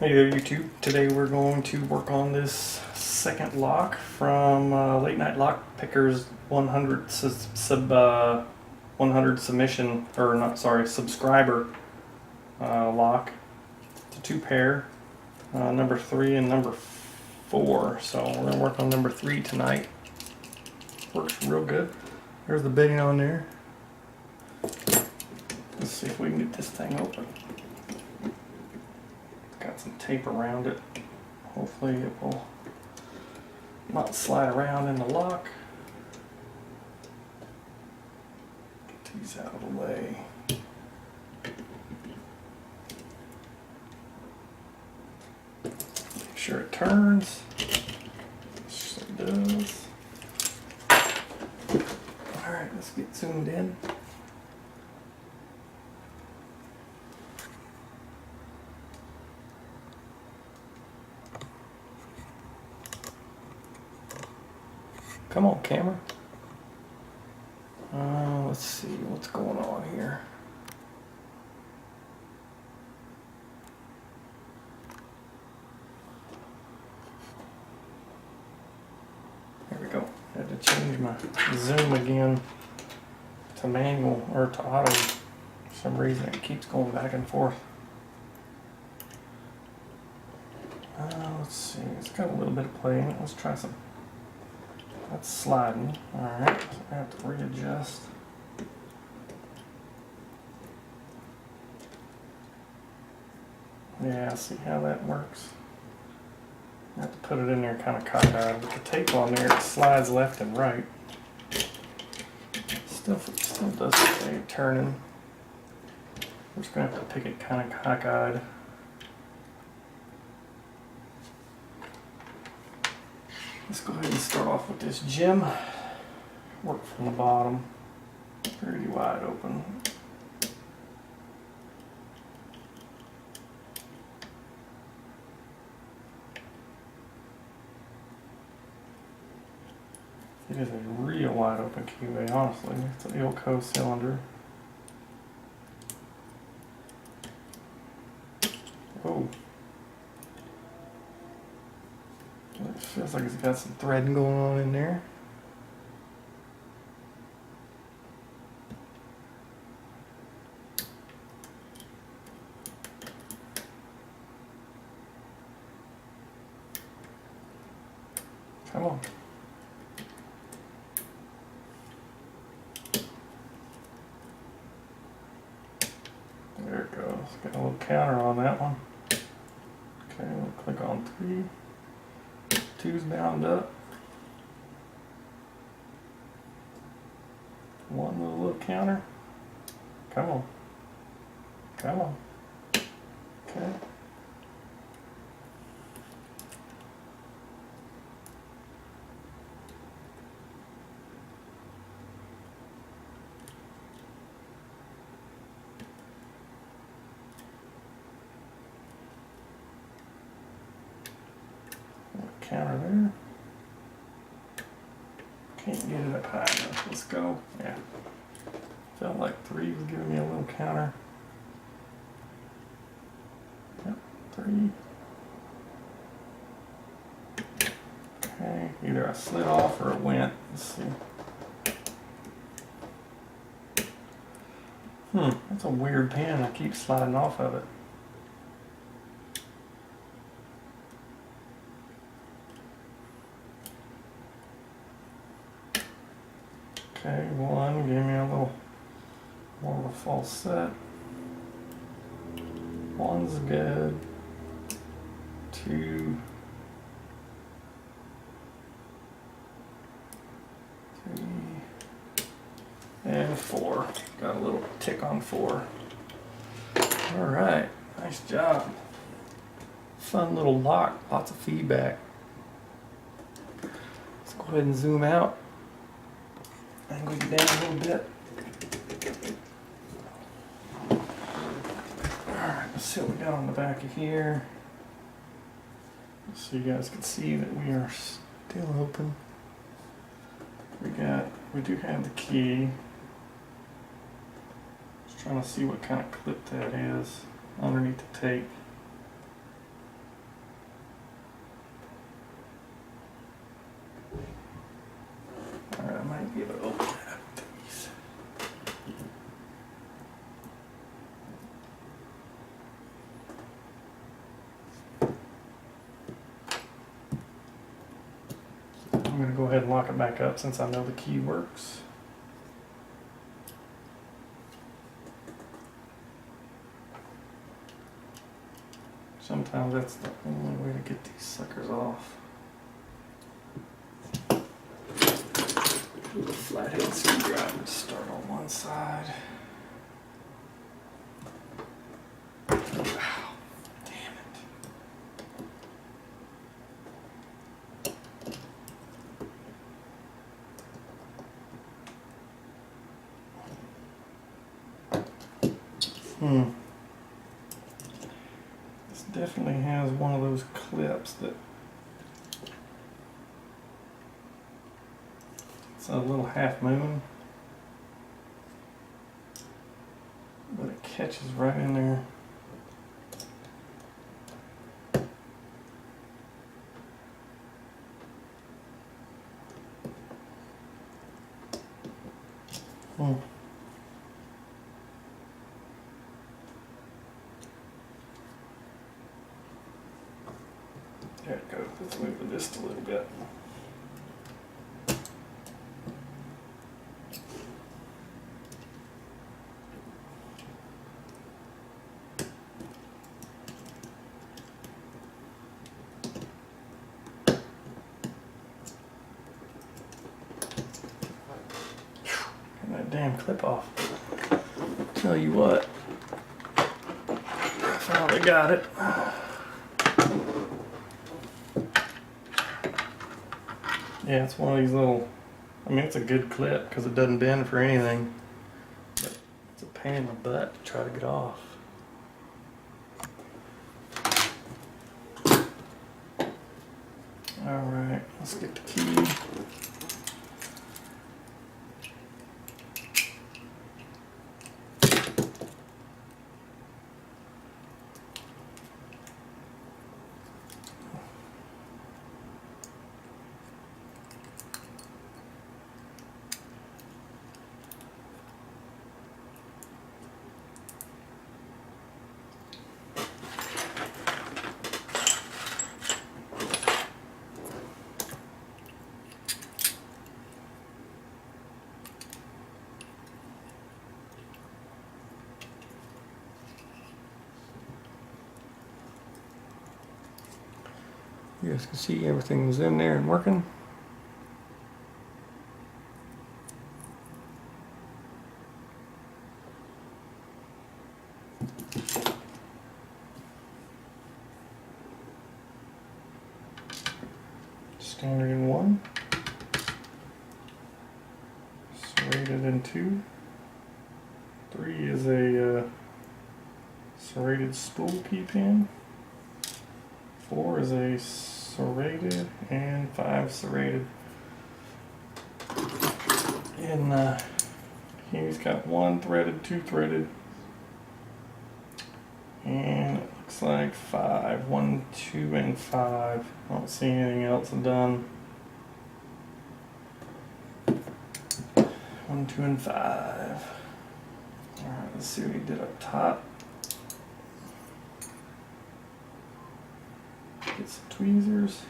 Hey there YouTube. Today we're going to work on this second lock from Latenight Lockpicker's 100 100 submission, or not, sorry, subscriber lock. It's a two pair, number 3 and number 4. So we're going to work on number 3 tonight. Works real good. There's the bitting on there. Let's see if we can get this thing open. Got some tape around it. Hopefully it will not slide around in the lock. Get these out of the way. Make sure it turns. Sure it does. Alright, let's get zoomed in. Come on, camera. Let's see what's going on here. There we go. I had to change my zoom again to manual or to auto. For some reason it keeps going back and forth. Let's see. It's got a little bit of play in it. Let's try some. That's sliding. Alright, so I have to readjust. Yeah, see how that works. I have to put it in there kind of cockeyed. With the tape on there, it slides left and right. Still does stay turning. We're just going to have to pick it kind of cockeyed. Let's go ahead and start off with this gem. Work from the bottom. Pretty wide open. It is a real wide open keyway, honestly. It's an Ilco cylinder. Oh. It feels like it's got some threading going on in there. Come on. There it goes. Got a little counter on that one. Okay, we'll click on 3. 2's bound up. 1 with a little counter. Come on. Come on. Okay. Counter there. Can't get it up high enough. Let's go. Yeah. Felt like 3 was giving me a little counter. Yep, 3. Okay, either I slid off or it went. Let's see. That's a weird pin. I keep sliding off of it. Okay, 1, give me a little more of a false set. 1's good. 2. 3. And 4. Got a little tick on 4. Alright, nice job. Fun little lock, lots of feedback. Let's go ahead and zoom out. Angle it down a little bit. Alright, let's see what we got on the back of here. So you guys can see that we are still open. We do have the key. Just trying to see what kind of clip that is underneath the tape. I'm going to go ahead and lock it back up since I know the key works. Sometimes that's the only way to get these suckers off. Do a flathead screwdriver to start on one side. Ow, damn it. This definitely has one of those clips that it's a little half moon, but it catches right in there. There it goes. Let's move the disc a little bit. Get that damn clip off. Tell you what, I finally got it. Yeah, it's one of these little, I mean, it's a good clip because it doesn't bend for anything, but it's a pain in the butt to try to get off. All right, let's get the key. You guys can see everything was in there and working. Standard in 1. Serrated in 2. 3 is a serrated spool key pin. 4 is a serrated, and 5 serrated. And here he's got 1 threaded, 2 threaded, and it looks like 5. 1, 2, and 5. I don't see anything else done. 1, 2, and 5. All right, let's see what he did up top. Get some tweezers.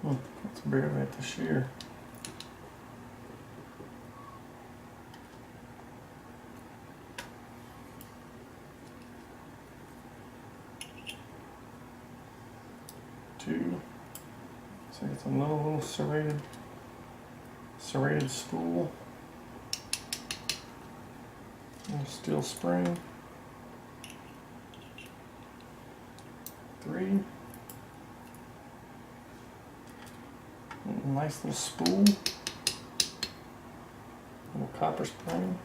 That's barely at the shear. Two. So it's a little serrated spool. Little steel spring. 3. Nice little spool. Little copper spring.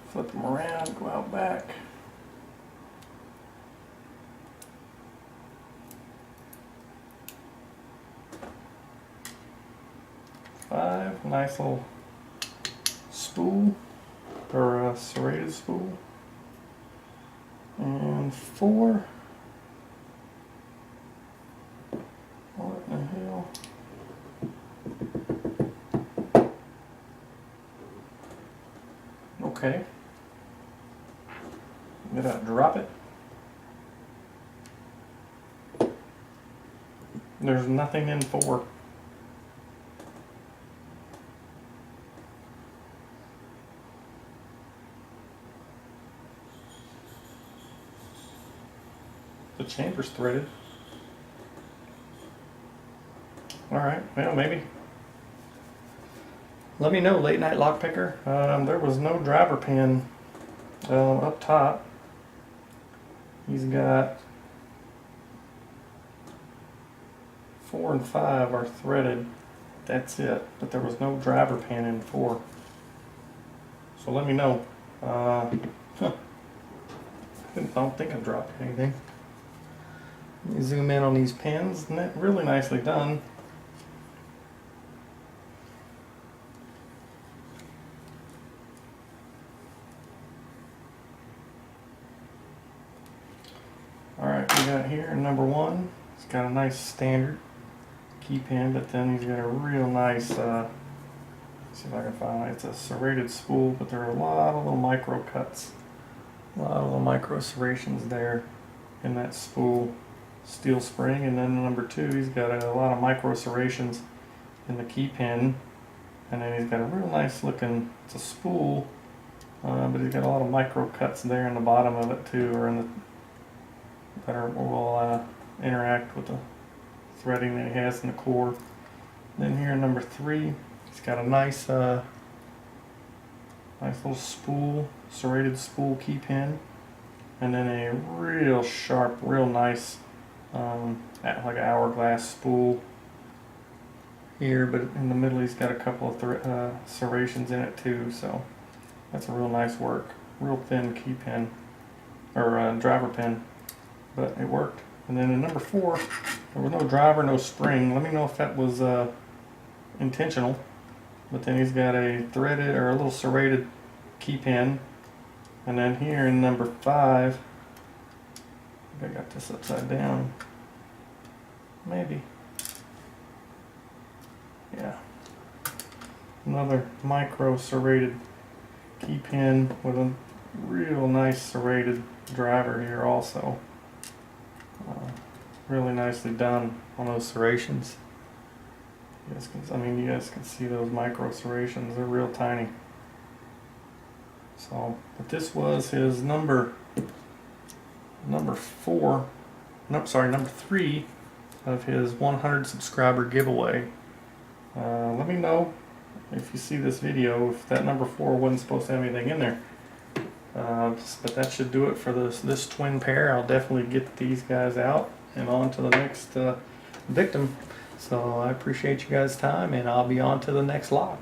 Flip them around, go out back. Five, nice little spool, or a serrated spool. And 4. What in the hell? Okay. I'm gonna drop it. There's nothing in 4. The chamber's threaded. Alright, well, maybe. Let me know, Late Night Lockpicker. There was no driver pin up top. He's got 4 and 5 are threaded. That's it. But there was no driver pin in 4. So let me know. I don't think I dropped anything. Let me zoom in on these pins. Really nicely done. Alright, we got here number 1. It's got a nice standard key pin, but then he's got a real nice, let's see if I can find it. It's a serrated spool, but there are a lot of little micro cuts. A lot of little micro serrations there in that spool. Steel spring, and then number 2, he's got a lot of micro serrations in the key pin, and then he's got a real nice looking, it's a spool, but he's got a lot of micro cuts there in the bottom of it too, or in the that will interact with the threading that he has in the core. Then here in number 3, he's got a nice nice little spool, serrated spool key pin, and then a real sharp, real nice like an hourglass spool here, but in the middle he's got a couple of serrations in it too, so that's a real nice work. Real thin key pin, or driver pin, but it worked. And then in number 4, there was no driver, no spring. Let me know if that was intentional. But then he's got a threaded or a little serrated key pin. And then here in number 5, I got this upside down. Maybe. Yeah. Another micro serrated key pin with a real nice serrated driver here also. Really nicely done on those serrations. You guys can see those micro serrations. They're real tiny. So, but this was his number 3 of his 100 subscriber giveaway. Let me know if you see this video if that number 4 wasn't supposed to have anything in there. But that should do it for this twin pair. I'll definitely get these guys out and on to the next victim. So I appreciate you guys' time, and I'll be on to the next lock.